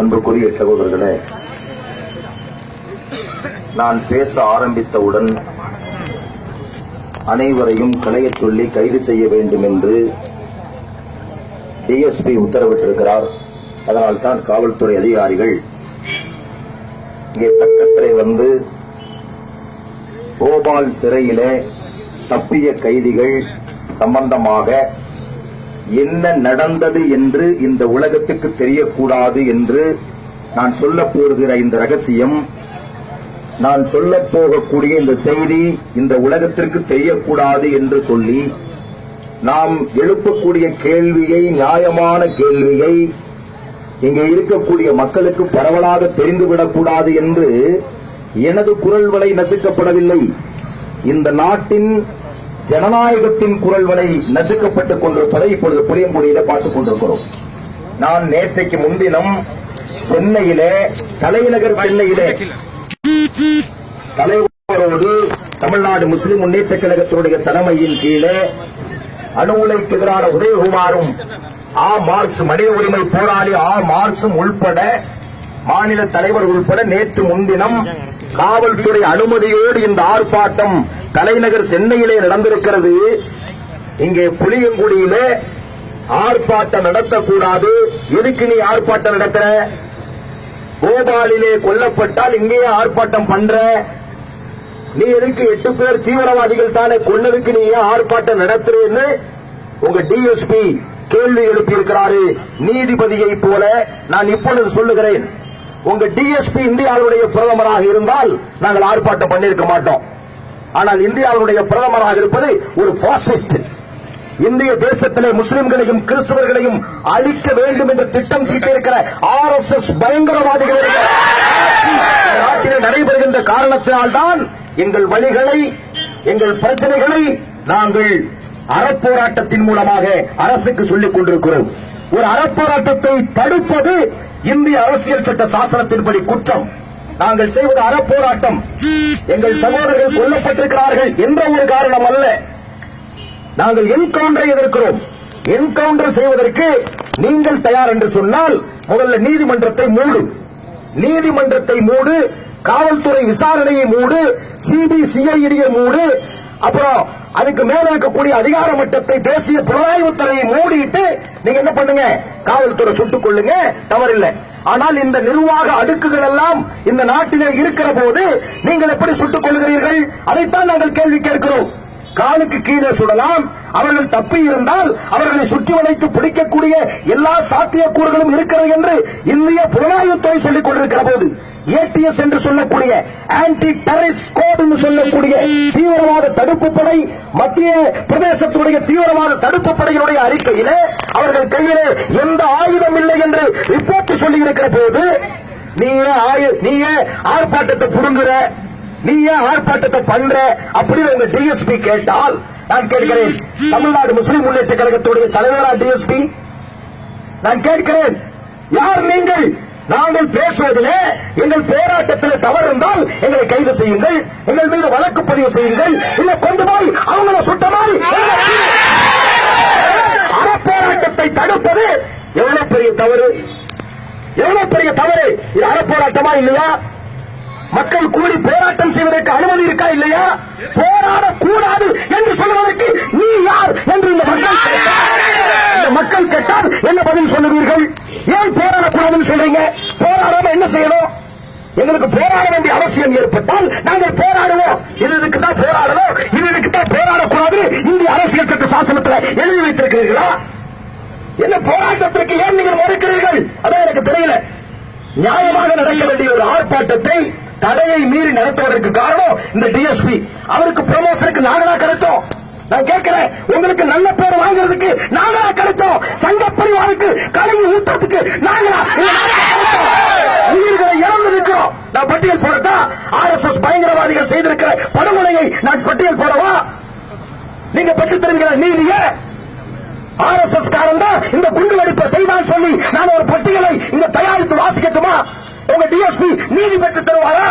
அன்புக்குரிய சகோதரர்களே, நான் பேச ஆரம்பித்தவுடன் அனைவரையும் களையச் சொல்லி கைது செய்ய வேண்டும் என்று டிஎஸ்பி உத்தரவிட்டிருக்கிறார். அதனால்தான் காவல்துறை அதிகாரிகள் இங்கே பக்கத்திலே வந்து போபால் சிறையிலே தப்பிய கைதிகள் சம்பந்தமாக என்ன நடந்தது என்று இந்த உலகத்துக்கு தெரியக்கூடாது என்று நான் சொல்ல போகிற இந்த ரகசியம், நான் சொல்ல போகக்கூடிய இந்த செய்தி இந்த உலகத்திற்கு தெரியக்கூடாது என்று சொல்லி நாம் எழுப்பக்கூடிய கேள்வியை, நியாயமான கேள்வியை இங்கே இருக்கக்கூடிய மக்களுக்கு பரவலாக தெரிந்துவிடக்கூடாது என்று எனது குரல் வலை நசுக்கப்படவில்லை. இந்த நாட்டின் ஜனநாயகத்தின் குரல் வலை நசுக்கப்பட்டுக் கொண்டிருப்பதை இப்பொழுது புளியங்குடியில பார்த்துக் கொண்டிருக்கிறோம். நான் நேற்றைக்கு முன்தினம் சென்னையிலே, தலைநகர் சென்னையிலே தலைவரோடு தமிழ்நாடு முஸ்லிம் முன்னேற்ற கழகத்தினுடைய தலைமையின் கீழே அணு உலைக்கு எதிரான உதயகுமாரும் மார்க்ஸ் மனித உரிமை போராளி மார்க்சும் உள்பட மாநில தலைவர் உள்பட நேற்று முன்தினம் காவல்துறை அனுமதியோடு இந்த ஆர்ப்பாட்டம் தலைநகர் சென்னையிலே நடந்திருக்கிறது. இங்கே புளியங்குடியிலே ஆர்ப்பாட்டம் நடத்தக்கூடாது. எதுக்கு நீ ஆர்ப்பாட்டம் நடத்துற? போபாலிலே கொல்லப்பட்டால் இங்கேயே ஆர்ப்பாட்டம் பண்ற? நீ எதுக்கு 8 பேர் தீவிரவாதிகள் தானே கொன்னதுக்கு நீ ஏன் ஆர்ப்பாட்டம் நடத்துறேன்னு உங்க டிஎஸ்பி கேள்வி எழுப்பியிருக்கிறாரு. நீதிபதியை போல நான் இப்பொழுது சொல்லுகிறேன், உங்க டிஎஸ்பி இந்தியாவுடைய பிரதமராக இருந்தால் நாங்கள் ஆர்ப்பாட்டம் பண்ணிருக்க மாட்டோம். ஆனால் இந்தியாவுடைய பிரதமராக இருப்பது ஒரு பாசிஸ்ட். இந்திய தேசத்திலே முஸ்லிம்களையும் கிறிஸ்தவர்களையும் அழிக்க வேண்டும் என்று திட்டம் தீட்டியிருக்கிற RSS பயங்கரவாதிகளுடைய நாட்டிலே நடைபெறுகின்ற காரணத்தினால்தான் எங்கள் வழிகளை, எங்கள் பிரச்சனைகளை நாங்கள் அறப்போராட்டத்தின் மூலமாக அரசுக்கு சொல்லிக் கொண்டிருக்கிறோம். ஒரு அறப்போராட்டத்தை தடுப்பது இந்திய அரசியல் சட்ட சாசனத்தின்படி குற்றம். நாங்கள் செய்வது அறப்போராட்டம். எங்கள் சகோதரர்கள் கொல்லப்பட்டிருக்கிறார்கள் என்ற ஒரு காரணம் அல்ல. நாங்கள் என்கவுண்டரை எதிர்க்கிறோம். என்கவுண்டர் செய்வதற்கு நீங்கள் தயார் என்று சொன்னால் முதல்ல நீதிமன்றத்தை மூடு, நீதிமன்றத்தை மூடு, காவல்துறை விசாரணையை மூடு, சிபிசிஐடியை மூடு, அப்புறம் அதுக்கு மேல இருக்கக்கூடிய அதிகார மட்டத்தை தேசிய புலனாய்வுத்துறையை மூடிட்டு நீங்க என்ன பண்ணுங்க, காவல்துறை சுட்டுக் கொள்ளுங்க, தவறில்லை. ஆனால் இந்த நிர்வாக அடுக்குகள் எல்லாம் இந்த நாட்டிலே இருக்கிற போது நீங்கள் எப்படி சுட்டுக் கொள்கிறீர்கள்? அதைத்தான் நாங்கள் கேள்வி கேட்கிறோம். காலுக்கு கீழே சுடலாம், அவர்கள் தப்பி இருந்தால் அவர்களை சுற்றி வளைத்து பிடிக்கக்கூடிய எல்லா சாத்தியக்கூறுகளும் இருக்கிறது என்று இந்திய புலனாய்வுத்துறை சொல்லிக் கொண்டிருக்கிற போது, ATS என்று சொல்லக்கூடிய ஆன்டி டெரரிஸ்ட் கோட் என்று சொல்லக்கூடிய தீவிரவாத தடுப்பு படை, மத்திய பிரதேசத்துடைய தீவிரவாத தடுப்பு படையினுடைய அறிக்கையிலே அவர்கள் கையிலே எந்த ஆயுதம் இல்லை என்று ரிப்போர்ட் சொல்லி இருக்கிற போது நீயே ஆர்ப்பாட்டத்தை புடுங்குற, நீயே ஆர்ப்பாட்டத்தை பண்ற அப்படின்னு உங்க டிஎஸ்பி கேட்டால் நான் கேட்கிறேன், தமிழ்நாடு முஸ்லிம் முன்னேற்ற கழகத்துடைய தலைவரா டிஎஸ்பி? நான் கேட்கிறேன், யார் நீங்கள்? நாங்கள் பேசுவதிலே, எங்கள் போராட்டத்தில் தவறு இருந்தால் எங்களை கைது செய்யுங்கள், எங்கள் மீது வழக்கு பதிவு செய்யுங்கள், இல்ல கொண்டு போய் அவங்கள சுட்ட மாதிரி. அறப்போராட்டத்தை தடுப்பது எவ்வளவு பெரிய தவறு, எவ்வளவு பெரிய தவறு! இது அறப்போராட்டமா இல்லையா? மக்கள் கூடி போராட்டம் செய்வதற்கு அனுமதி இருக்கா இல்லையா? போராடக்கூடாது என்று சொல்வதற்கு நீ யார் என்று இந்த மக்கள் கேட்டால் என்ன பதில் சொல்லுவீர்கள்? ஏன் போராடக்கூடாதுன்னு சொல்றீங்க? போராடாம என்ன செய்யணும்? எங்களுக்கு போராட வேண்டிய அவசியம் ஏற்பட்டால் நாங்கள் போராடுவோம். இதுக்கு தான் போராடணும், இதுக்கு தான் போராடக்கூடாது இந்திய அரசியல் சட்ட சாசனத்தில் எழுதி வைத்திருக்கிறீர்களா? என்ன போராட்டத்திற்கு ஏன் நீங்கள் மறுக்கிறீர்கள்? அதான் எனக்கு தெரியல. நியாயமாக நடக்க வேண்டிய ஒரு ஆர்ப்பாட்டத்தை தடையை மீறி நடத்துவதற்கு காரணம் இந்த டிஎஸ்பி. அவருக்கு ப்ரமோஷனுக்கு நாங்களா கிடைச்சோம்? நான் கேட்கிறேன், உங்களுக்கு நல்ல பேர் வாங்குறதுக்கு நாங்களா கிடைச்சோம்? சங்க பரிவாருக்கு கலையை ஊத்துறதுக்கு நாங்களா? உயிர்களை இழந்து நிற்கிறோம். நான் பட்டியல் போடட்டா? RSS பயங்கரவாதிகள் செய்திருக்கிற படுகொலையை நான் பட்டியல் போடவா? நீங்க பெற்று தருகிற நீதியை RSS காரன் தான் இந்த குண்டு வெடிப்பை செய்தான் சொல்லி நான் ஒரு பட்டியலை இங்க தயாரித்து வாசிக்கட்டுமா? உங்க டிஎஸ்பி நீதி பெற்று தருவாரா?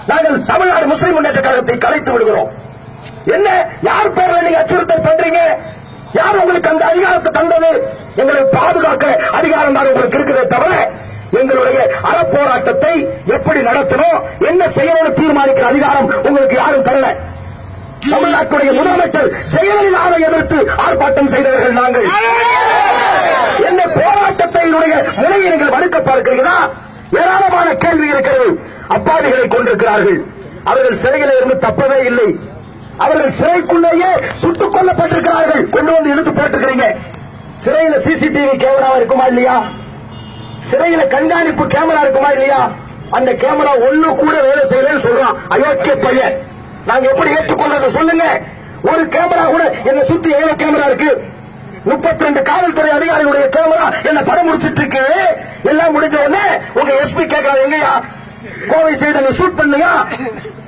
நாங்கள் தமிழ்நாடு முஸ்லிம் முன்னேற்ற கழகத்தை கலைத்து விடுகிறோம். என்ன, யார் பேர்ல நீங்க அச்சுறுத்தல் பண்றீங்க? யார் உங்களுக்கு அந்த அதிகாரத்தை தந்தது? எங்களை பாதுகாக்க அதிகாரம் தான் உங்களுக்கு இருக்கிறதே தவிர எங்களுடைய அறப்போராட்டத்தை எப்படி நடத்தணும், என்ன செய்யணும் தீர்மானிக்கிற அதிகாரம் உங்களுக்கு யாரும் தரல. தமிழ்நாட்டுடைய முதலமைச்சர் ஜெயலலிதாவை எதிர்த்து ஆர்ப்பாட்டம் செய்தவர்கள் நாங்கள். என்ன போராட்டத்தினுடைய முனையை நீங்கள் மறுக்க பார்க்கிறீர்களா? ஏராளமான கேள்வி இருக்கிறது. அப்பாவிகளை கொண்டிருக்கிறார்கள். அவர்கள் சிறையில் இருந்து தப்பவே இல்லை. அவர்கள் சிறைக்குள்ளேயே சுட்டுக் கொல்லப்பட்டிருக்கிறார்கள். கொண்டு வந்து இழுத்து போட்டுக்கிறீங்க. சிறையில சிசிடிவி கேமரா இருக்குமா இல்லையா? சிறையில கண்காணிப்பு கேமரா இருக்குமா இல்லையா? அந்த கேமரா ஒண்ணு கூட வேலை செய்யலன்னு சொல்றான் அயோக்கிய பையன். நாங்க எப்படி ஏற்றுக்கொள்றத சொல்லுங்க. ஒரு கேமரா கூட என்ன சுத்தி எவ்வளவு கேமரா இருக்கு? 32 காவல்துறை அதிகாரிகளுடைய கேமரா என்ன படம் முடிச்சிட்டு இருக்கு. எல்லாம் முடிஞ்ச உடனே உங்க எஸ்பி கேட்கிறாரு, எங்கயா கோவை சைடு ஷூட் பண்ணுங்க,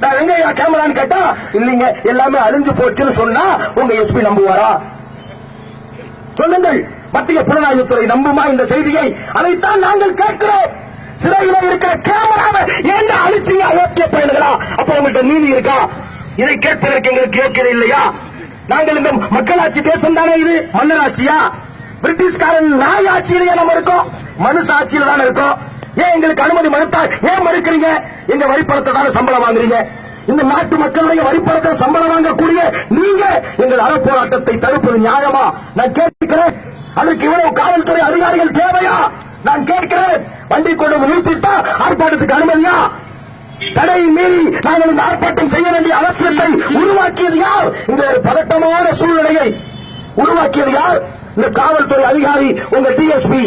நான் எங்கயா கேமரான்னு கேட்டா இல்லீங்க எல்லாமே அழிஞ்சு போச்சுன்னு சொன்னா உங்க எஸ்பி நம்புவாரா? சொல்லுங்கள். மத்திய புலனாய்வுத்துறை நம்புமா இந்த செய்தியை? அதைத்தான் நாங்கள் கேட்கிறோம். சிறையில் இருக்கிற கேமராவை ஏன் அழிச்சீங்க அயோக்கிய பயன்களா? அப்ப உங்கள்கிட்ட நீதி இருக்கா? இதை கேட்பதற்கு எங்களுக்கு யோக்கியதை இல்லையா? நாங்கள் இந்த மக்களாட்சி தேசம் தானே, இது மன்னராட்சியா? பிரிட்டிஷ்காரன் நாய் ஆட்சியிலேயே நம்ம இருக்கோம், மனுஷ ஆட்சியில தானே இருக்கோம். ஏன் எங்களுக்கு அனுமதி மறுத்தா ஏன் மறுக்கிறீங்க? எங்க வரிப்பணத்தை தானே சம்பளம் வாங்குறீங்க. இந்த நாட்டு மக்களுடைய வரிப்பணத்தை சம்பளம் வாங்கக்கூடிய நீங்க எங்கள் அறப்போராட்டத்தை தடுப்பது நியாயமா? நான் கேட்கிறேன். அதற்கு இவ்வளவு காவல்துறை அதிகாரிகள் தேவையா? நான் கேட்கிறேன். வண்டி கொண்டு நிறுத்திட்டா ஆர்ப்பாட்டத்துக்கு அனுமதியா? தடை மீறி நாங்கள் இந்த ஆர்ப்பாட்டம் செய்ய வேண்டிய அவசியத்தை உருவாக்கியது யார்? இந்த ஒரு பதட்டமான சூழ்நிலையை உருவாக்கியது யார்? இந்த காவல்துறை அதிகாரி, உங்க டிஎஸ்பி.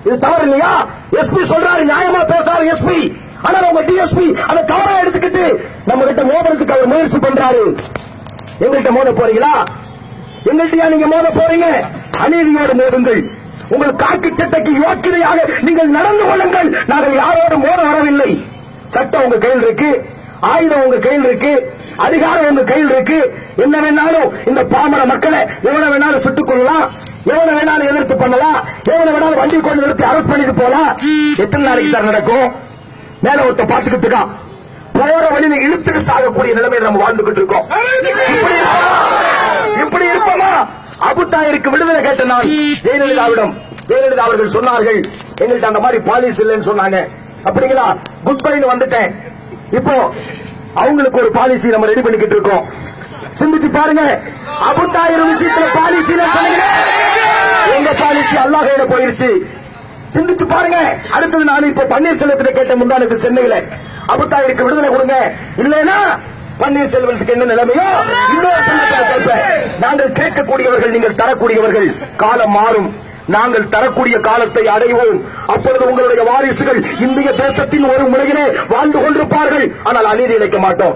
இது தவறு இல்லையா? எஸ்பி சொல்றாரு, நியாயமா பேசுறாரு எஸ்பி. ஆனா உங்க டிஎஸ்பி அதை தவறா எடுத்துக்கிட்டு நம்ம கிட்ட மோதுறதுக்கு அவர் முயற்சி பண்றாரு. எங்கள்கிட்ட மோத போறீங்களா? எங்கள்கிட்டயா நீங்க மோத போறீங்க? அநீதியோடு மோதுங்கள். உங்கள் காக்கி சட்டைக்கு யோக்கியதையாக நீங்கள் நடந்து கொள்ளுங்கள். நாங்கள் யாரோடு மோத வரவில்லை. சட்டம் உங்க கையில் இருக்கு, ஆயுதம் உங்க கையில் இருக்கு, அதிகாரம் உங்க கையில் இருக்கு. என்ன வேணாலும் இந்த பாமர மக்களை எவனை வேணாலும் சுட்டுக் கொள்ளலாம், எவனை வேணாலும் எதிர்த்து பண்ணலாம், எவனை வேணாலும் வண்டி கொண்டு நிறுத்தி அரெஸ்ட் பண்ணிட்டு போலாம். எத்தனை நாளைக்கு சார் நடக்கும்? மேல ஒருத்த பாத்துக்கிட்டு இருக்கான். போற வழியில இழுத்துட்டு சாகக்கூடிய நிலைமையில நம்ம வாழ்ந்துகிட்டு இருக்கோம். இப்படி இருப்போமா? அபுத்தாயிருக்கு விடுதலை கேட்ட நான் ஜெயலலிதாவிடம், ஜெயலலிதா அவர்கள் சொன்னார்கள், எங்கள்கிட்ட அந்த மாதிரி பாலிசி இல்லைன்னு சொன்னாங்க. அப்படிங்களா? குட் பைன்னு வந்துட்டேன். இப்போ அவங்களுக்கு ஒரு பாலிசி நம்ம ரெடி பண்ணிக்கிட்டு இருக்கோம். சிந்திச்சு பாருங்க. அபுத்தாயிரம் விஷயத்துல பாலிசி எங்க பாலிசி அல்லாஹ் கையில போயிருச்சு. சிந்திச்சு பாருங்க. அடுத்தது நான் இப்ப பன்னீர்செல்வத்தை கேட்ட முந்தானது சென்னையில, அபுத்தாயிருக்கு விடுதலை கொடுங்க, இல்லைன்னா பன்னீர்செல்வத்துக்கு என்ன நிலைமையோ இன்னொரு சங்கத்தில் கேட்பேன். நாங்கள் கேட்கக்கூடியவர்கள், நீங்கள் தரக்கூடியவர்கள். காலம் மாறும். நாங்கள் தரக்கூடிய காலத்தை அடைவோம். அப்பொழுது உங்களுடைய வாரிசுகள் இந்திய தேசத்தின் ஒரு முனையிலே வாழ்ந்து கொண்டிருப்பார்கள். ஆனால் அநீதி இழைக்க மாட்டோம்.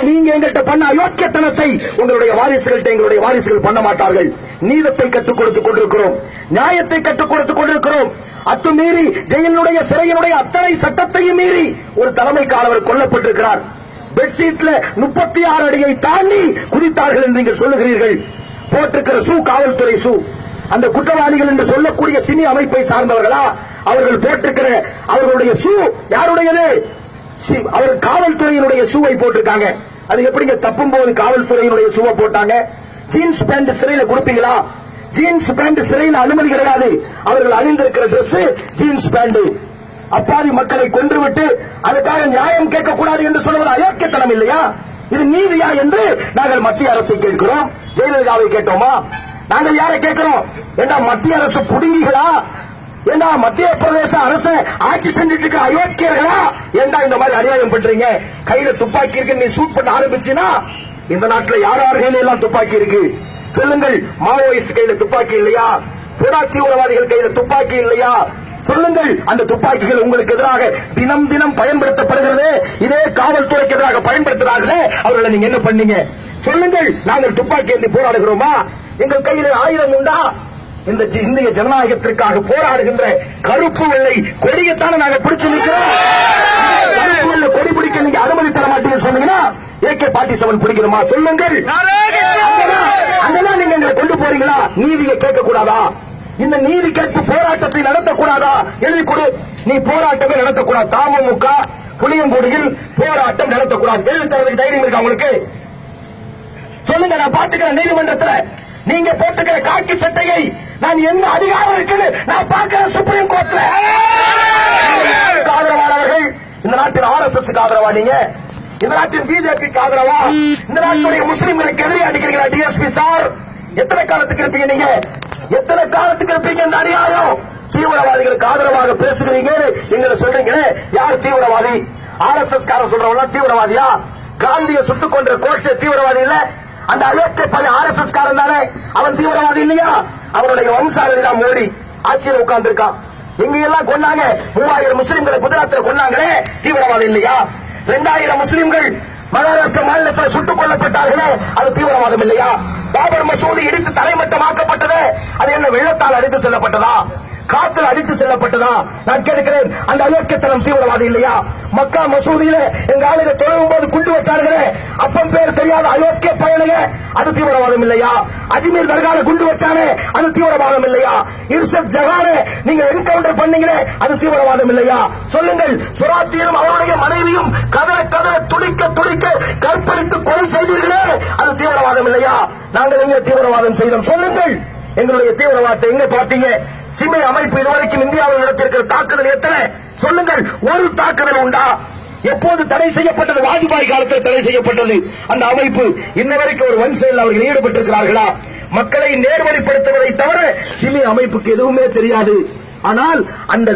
நீங்க எங்கள்கிட்ட பண்ண அயோக்கியத்தனத்தை உங்களுடைய வாரிசுகள்கிட்ட எங்களுடைய வாரிசுகள் பண்ண மாட்டார்கள். நீதத்தை கற்றுக் கொடுத்துக் கொண்டிருக்கிறோம், நியாயத்தை கற்றுக் கொடுத்துக் கொண்டிருக்கிறோம். அத்துமீறி ஜெயிலுடைய சிறையினுடைய அத்தனை சட்டத்தையும் மீறி ஒரு தலைமை காவலர் கொல்லப்பட்டிருக்கிறார். பெட்ஷீட்ல 36 அடியை தாண்டி குதித்தார்கள் என்று நீங்கள் சொல்லுகிறீர்கள். போட்டிருக்கிற ஷூ காவல்துறை ஷூ. அந்த குற்றவாளிகள் என்று சொல்லக்கூடிய சினி அமைப்பை சார்ந்தவர்களா? அவர்கள் போட்டிருக்கிற அவர்களுடைய ஷூ யாருடையது? அவர் காவல்துறையினுடைய ஷூவை போட்டிருக்காங்க. அது எப்படிங்க தப்பும் போது காவல்துறையினுடைய ஷூவை போட்டாங்க? ஜீன்ஸ் பேண்ட் சிறையில கொடுப்பீங்களா? ஜீன்ஸ் பேண்ட் சிறையில் அனுமதி கிடையாது. அவர்கள் அணிந்திருக்கிற டிரெஸ் ஜீன்ஸ் பேண்ட். அப்பாவி மக்களை கொன்றுவிட்டு அதுக்காக நியாயம் கேட்கக்கூடாது என்று சொல்வது அயோக்கியத்தனம் இல்லையா? இது நீதியா என்று நாங்கள் மத்திய அரசை கேட்கிறோம். ஜெயலலிதாவை கேட்டோமா? நாங்கள் யாரை கேட்கிறோம்? ஏண்டா மத்திய அரசு புடுங்கிகளா? ஏண்டா மத்திய பிரதேச அரசு ஆட்சி செஞ்சிட்டு இருக்கிற அயோக்கியர்களா? ஏண்டா இந்த மாதிரி அநியாயம் பண்றீங்க? கையில துப்பாக்கி இருக்கு, நீ ஷூட் பண்ண ஆரம்பிச்சுனா இந்த நாட்டில் யார் கையில எல்லாம் துப்பாக்கி இருக்கு சொல்லுங்கள். மாவோயிஸ்ட் கையில துப்பாக்கி இல்லையா? புறா தீவிரவாதிகள் கையில துப்பாக்கி இல்லையா? சொல்லுங்கள். அந்த துப்பாக்கிகள் உங்களுக்கு எதிராக தினம் தினம் பயன்படுத்தப்படுகிறது. இதே காவல்துறைக்கு எதிராக பயன்படுத்துறாங்களே, அவர்களை நீங்க என்ன பண்ணீங்க? சொல்லுங்கள். நாங்கள் துப்பாக்கி ஏந்தி போராடுகிறோமா? எங்கள் கையில் ஆயுதம் உண்டா? இந்த இந்திய ஜனநாயகத்திற்காக போராடுகின்ற கருப்பு வெள்ளை கொடியத்தான நாங்கள் பிடிச்சு நிற்கிறோம். கருப்பு வெள்ளை கொடி பிடிக்க நீங்க அனுமதி தர மாட்டீங்கன்னு சொன்னீங்கன்னா AK-47 பிடிக்கணுமா? சொல்லுங்கள். அங்கதான் நீங்க எங்களை கொண்டு போறீங்களா? நீதியை கேட்க கூடாதா? இந்த நீதி கேட்பு போராட்டத்தை நடத்தக்கூடாதா? எழுதி கொடு. நீ போராட்டமே நடத்தக்கூடாது. தமுக புளியங்குடியில் போராட்டம் நடத்தக்கூடாது. எழுதி தரதுக்கு தைரியம் இருக்கா உங்களுக்கு? சொல்லுங்க. நான் பாத்துக்கிறேன் நீதிமன்றத்தில். நீங்க போட்டுக்கிற காக்கி சட்டையை நான் என்ன அதிகாரம் இருக்குன்னு நான் பார்க்கிறேன் சுப்ரீம் கோர்ட்ல. RSS ஆதரவா? நீங்க இந்த நாட்டின் பிஜேபிக்கு ஆதரவா? இந்த நாட்டுடைய முஸ்லிம்களுக்கு எதிரே அடிக்கிறீங்களா டிஎஸ்பி சார்? எத்தனை காலத்துக்கு இருப்பீங்க நீங்க? எத்தனை காலத்துக்கு இருப்பீங்க இந்த அநியாயம்? தீவிரவாதிகளுக்கு ஆதரவாக பேசுகிறீங்க எங்களை சொல்றீங்களே, யார் தீவிரவாதி? RSS காரன் சொல்றவங்க தீவிரவாதியா? காந்தியை சுட்டுக் கொன்ற கோட்சே தீவிரவாதி இல்ல? அந்த அயோக்கிய பையன் RSS காரன் தானே, அவன் தீவிரவாதி இல்லையா? அவருடைய வம்சாவளி தான் மோடி ஆட்சியில் உட்கார்ந்து இருக்கான். எங்க எல்லாம் கொண்டாங்க, 3000 முஸ்லிம்களை குஜராத்தில் கொண்டாங்களே, தீவிரவாதி இல்லையா? 2000 முஸ்லிம்கள் மகாராஷ்டிரா மாநிலத்தில் சுட்டுக் கொல்லப்பட்டார்களே, அது தீவிரவாதம் இல்லையா? பாபர் மசூதி இடித்து தரைமட்டமாக்கப்பட்டது, அது என்ன வெள்ளத்தால் அடித்து செல்லப்பட்டதா? காத்தில் அடித்து செல்லப்பட்டதா? நான் கேட்கிறேன், அந்த அயோக்கியத்தனம் தீவிரவாதி இல்லையா? மக்கா மசூதியில எங்க ஆளுங்க தொழுகும் போது குண்டு வச்சார்களே, அப்பம் பேர் தெரியாத அயோக்கிய பயணிக, அது தீவிரவாதம் இல்லையா? அஜ்மீர் தர்கால குண்டு வச்சானே, அது தீவிரவாதம் இல்லையா? இர்ஷத் ஜஹானே நீங்க என்கவுண்டர் பண்ணீங்களே, அது தீவிரவாதம் இல்லையா? சொல்லுங்கள். சுராத்தியும் அவருடைய மனைவியும் கதற கதற துடிக்க துடிக்க கற்பழித்து கொலை செய்தீர்களே, அது தீவிரவாதம் இல்லையா? நாங்கள் எங்க தீவிரவாதம் செய்தோம்? சொல்லுங்கள். எங்களுடைய தீவிரவாதத்தை எங்க பார்த்தீங்க? சிமி அமைப்பு இதுவரைக்கும் இந்தியாவில் நடத்தியிருக்கிற தாக்குதல் எத்தனை? சொல்லுங்கள். ஒரு தாக்குதல் உண்டா? எப்போது தடை செய்யப்பட்டது? வாஜ்பாய் காலத்தில் தடை செய்யப்பட்டது. அந்த அமைப்பு இன்ன வரைக்கும் ஒரு வன் செயல் அவர்கள் ஈடுபட்டிருக்கிறார்களா? மக்களை நேர்வழிப்படுத்துவதை தவிர சிமி அமைப்புக்கு எதுவுமே தெரியாது. ஆனால் அந்த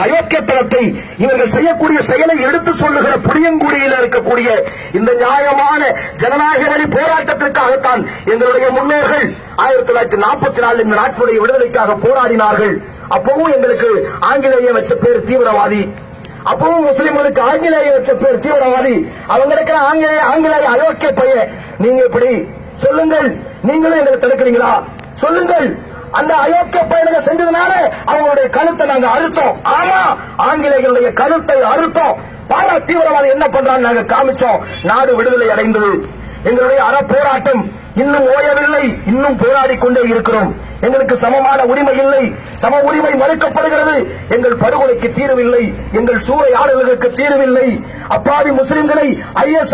அயோக்கியத்தனத்தை இவர்கள் செய்யக்கூடிய செயலை எடுத்து சொல்லுகிற புளியங்குடியில் இருக்கக்கூடிய இந்த நியாயமான ஜனநாயக வழி போராட்டத்திற்காகத்தான் எங்களுடைய முன்னோர்கள் 1944 இந்த நாட்டுடைய விடுதலைக்காக போராடினார்கள். அப்பவும் எங்களுக்கு ஆங்கிலேய வச்ச பேர் தீவிரவாதி, அப்பவும் முஸ்லிம்களுக்கு ஆங்கிலேய வச்ச பேர் தீவிரவாதி. அவங்க இருக்கிற ஆங்கிலேய அயோக்கிய பையன். நீங்க எப்படி சொல்லுங்கள்? நீங்களும் எங்களை தடுக்கிறீங்களா? சொல்லுங்கள். அந்த அயோக்கிய பயணத்தை செஞ்சதுனால அவங்களுடைய கழுத்தை நாங்க அறுத்தோம். ஆமா, ஆங்கிலேயர்களுடைய கழுத்தை அறுத்தோம். பாரா தீவிரவாதி என்ன பண்றான்னு நாங்க காமிச்சோம். நாடு விடுதலை அடைந்தது. எங்களுடைய அற போராட்டம் இன்னும் ஓயவில்லை. இன்னும் போராடி கொண்டே இருக்கிறோம். எங்களுக்கு சமமான உரிமை இல்லை, சம உரிமை மறுக்கப்படுகிறது. எங்கள் படுகொலைக்கு தீர்வில்லை, எங்கள் சூறையாடல்களுக்கு தீர்வில்லை. அப்பாவி முஸ்லிம்களை IS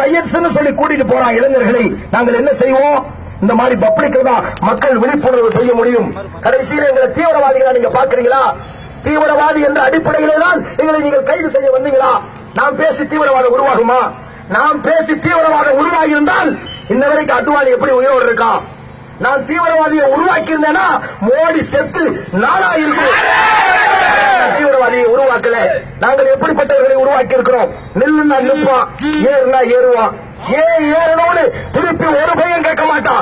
சொல்லி கூட்டிட்டு போறான் இளைஞர்களை. நாங்கள் என்ன செய்வோம்? இந்த மாதிரி பப்ளிக் தான் மக்கள் விழிப்புணர்வு செய்ய முடியும். கடைசியில் எங்களை தீவிரவாதிகளா நீங்க பாக்குறீங்களா? தீவிரவாதி என்ற அடிப்படையிலே தான் எங்களை நீங்கள் கைது செய்ய வந்தீங்களா? நாம் பேசி தீவிரவாதம் உருவாகுமா? நாம் பேசி தீவிரவாதம் உருவாகி இருந்தால் இன்ன வரைக்கும் அத்வானி எப்படி உயிரோடு இருக்கான்? நான் தீவிரவாதியை உருவாக்கி இருந்தேன்னா மோடி செத்து நாளா இருக்கும். தீவிரவாதியை உருவாக்கல. நாங்கள் எப்படிப்பட்டவர்களை உருவாக்கி இருக்கிறோம்? நில்லுன்னா நிற்பான், ஏறுனா ஏறுவான். ஏறணும்னு திருப்பி ஒரு பையன் கேட்க மாட்டான்.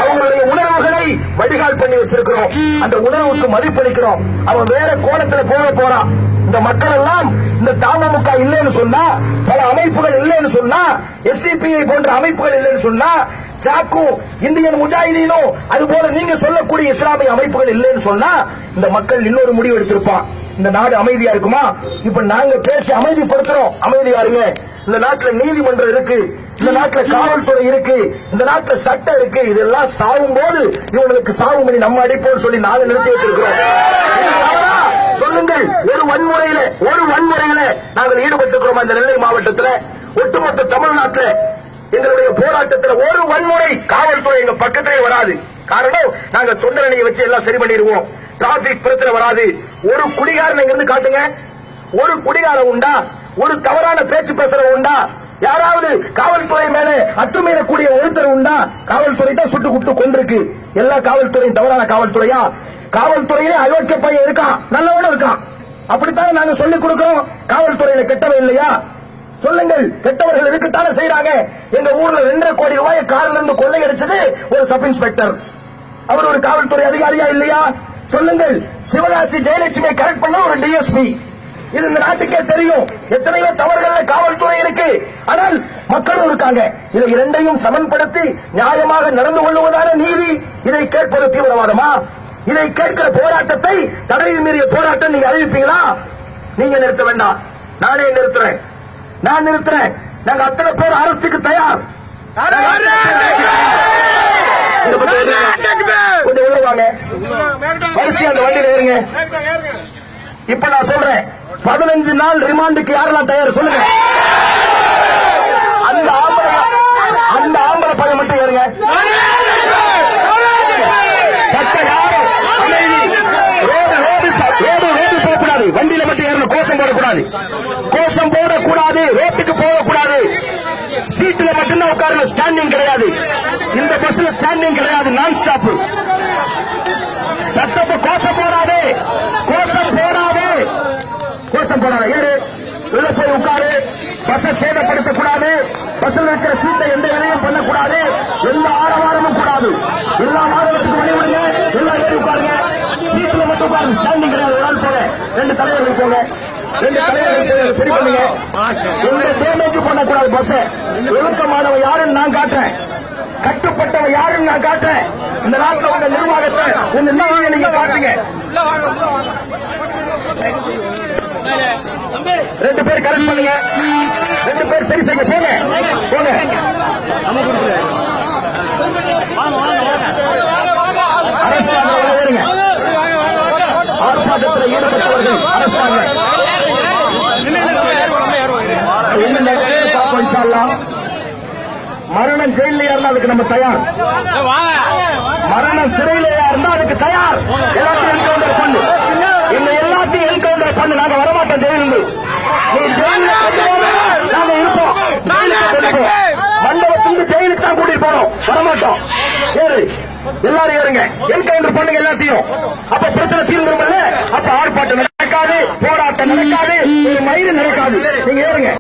அவங்களுடைய உணர்வுகளை வடிகால் பண்ணி வச்சிருக்கிறோம். அந்த உணர்வுக்கு மதிப்பளிக்கிறோம். அவன் வேற கோணத்துல போறான். இந்த மக்கள் எல்லாம் இந்த தமுக இல்லைன்னு சொன்னா, பல அமைப்புகள் இல்லைன்னு சொன்னா, SDPI போன்ற அமைப்புகள் இல்லைன்னு சொன்னா, சாக்கு இந்தியன் முஜாஹிதீனும் அது போல நீங்க சொல்லக்கூடிய இஸ்லாமிய அமைப்புகள் இல்லைன்னு சொன்னா, இந்த மக்கள் இன்னொரு முடிவு எடுத்திருப்பான். இந்த நாடு அமைதியா இருக்குமா? இப்ப நாங்க பேசி அமைதிப்படுத்துறோம். அமைதியா இருங்க. இந்த நாட்டுல நீதிமன்றம் இருக்கு, இந்த நாட்டுல காவல்துறை இருக்கு, இந்த நாட்டுல சட்டம் இருக்கு. இதெல்லாம் சாவும் போது இவங்களுக்கு சாவு மணி நம்ம அடிப்போம் சொல்லி நாங்க நிறுத்தி வச்சிருக்கிறோம். சொல்லுங்கள். ஒரு வன்முறையில நாங்கள் ஈடுபட்டிருக்கிறோம். இந்த நெல்லை மாவட்டத்தில், ஒட்டுமொத்த தமிழ்நாட்டில் எங்களுடைய போராட்டத்தில் ஒரு வன்முறை காவல்துறை எங்க பக்கத்திலே வராது. காரணம், நாங்க தொண்டரணியை வச்சு எல்லாம் சரி பண்ணிடுவோம். டிராபிக் பிரச்சனை வராது. ஒரு குடிகாரன் இங்கிருந்து காட்டுங்க. ஒரு குடிகாரன் உண்டா? ஒரு தவறான பேச்சு பேசுறவன் உண்டா? யாராவது காவல்துறை மேல அத்துமீறக்கூடிய ஒருத்தர் உண்டா? காவல்துறை தான் சுட்டு குட்டு கொண்டிருக்கு. எல்லா காவல்துறையும் தவறான காவல்துறையா? காவல்துறையிலே அயோக்கிய பையன் இருக்கான், நல்லவனும் இருக்கான். அப்படித்தான் நாங்க சொல்லிக் கொடுக்கிறோம். காவல்துறையில கெட்டவன் இல்லையா? சொல்லுங்கள். கெட்டவர்கள் இருக்குத்தானே செய்யறாங்க. எங்க ஊர்ல 2.5 கோடி ரூபாய் கார்ல இருந்து கொள்ளையடிச்சது ஒரு சப் இன்ஸ்பெக்டர். அவர் ஒரு காவல்துறை அதிகாரியா இல்லையா? சொல்லுங்கள். சிவகாசி ஜெயலட்சுமி கரெக்ட் பண்ண ஒரு DSP. இது இந்த நாட்டுக்கே தெரியும். எத்தனையோ தவறுகள் காவல்துறை இருக்கு, ஆனால் மக்களும் இருக்காங்க. இதை இரண்டையும் சமன்படுத்தி நியாயமாக நடந்து கொள்வதான நீதி. இதை கேட்பது தீவிரவாதமா? இதை கேட்கிற போராட்டத்தை தடையை மீறிய போராட்டம் நீங்க அறிவிப்பீங்களா? நீங்க நிறுத்த வேண்டாம், நானே நிறுத்துறேன். நான் நிறுத்துறேன். நாங்க அத்தனை பேர் அரசுக்கு தயார். கொஞ்சம் உள்ள வாங்க, வரிசையா அந்த வண்டியில ஏறுங்க. இப்ப நான் சொல்றேன், 15 நாள் ரிமாண்டுக்கு யாரெல்லாம் தயார் சொல்லுங்க. அந்த ஆம்பளை பையன் மட்டும் ஏறுங்க. சட்ட யாரும் அமைதி. ரோடு போகக்கூடாது. வண்டியில மட்டும் ஏறணும். கோஷம் போடக்கூடாது. கோஷம் கோஷம் போடக்கூடாது, ரோட்டுக்கு போகக்கூடாது. சீட்டுல மட்டும்தான் உட்காரணும், ஸ்டாண்டிங் கிடையாது. இந்த பஸ்ல ஸ்டாண்டிங் கிடையாது, நான் ஸ்டாப். சட்டப்ப கோஷம் போடாதே, கோஷம் போடாதே, கோஷம் போடாத. ஏறு, உள்ள போய் உட்காரு. பஸ் சேதப்படுத்தக்கூடாது. பஸ்ல இருக்கிற சீட்டை எந்த வேலையும் பண்ணக்கூடாது. எந்த ஆரவாரமும் கூடாது. எல்லா வாகனத்துக்கும் வழி விடுங்க. எல்லாம் ஏறி உட்காருங்க. சீட்டுல மட்டும் உட்காரு, ஸ்டாண்டிங் கிடையாது. ஒரு ஆள் போங்க, 2 தலைவர்கள் போங்க, 2 தலைவர்கள் சரி பண்ணுங்க. எந்த டேமேஜ் பண்ணக்கூடாது. பஸ் ஒழுக்கமானவன் யாருன்னு நான் காட்டுறேன், கட்டுப்பட்டவன் யாருன்னு நான் காட்டுறேன். இந்த நாட்டில் உங்க நிர்வாகத்தை உங்க நிர்வாகம் நீங்க காட்டுங்க. 2 பேர் கரெக்ட் பண்ணுங்க, 2 பேர் சரி செய்ய போங்க போங்க. அரசாங்க ஆர்ப்பாட்டத்தில் ஈடுபட்டவர்கள் அரசாங்க மரணம் ஜெயிலையா இருந்தா அதுக்கு நம்ம தயார், மரணம் சிறையிலையா இருந்தா அதுக்கு தயார். எல்லாத்தையும் என்கவுண்டர் பண்ணு, இந்த எல்லாத்தையும் என்கவுண்டர் பண்ணு. நாங்க வரமாட்டோம் ஜெயிலிருந்து. நாங்க இருப்போம், மண்டபத்திலிருந்து ஜெயிலுக்கு தான் கூட்டிட்டு போறோம், வரமாட்டோம். ஏறு, எல்லாரும் ஏறுங்க, என்கவுண்டர் பண்ணுங்க எல்லாத்தையும். அப்ப பிரச்சனை தீர்ந்துருமல்ல. அப்ப ஆர்ப்பாட்டம் நடக்காது, போராட்டம் நடக்காது, மயிறு நடக்காது. நீங்க ஏறுங்க.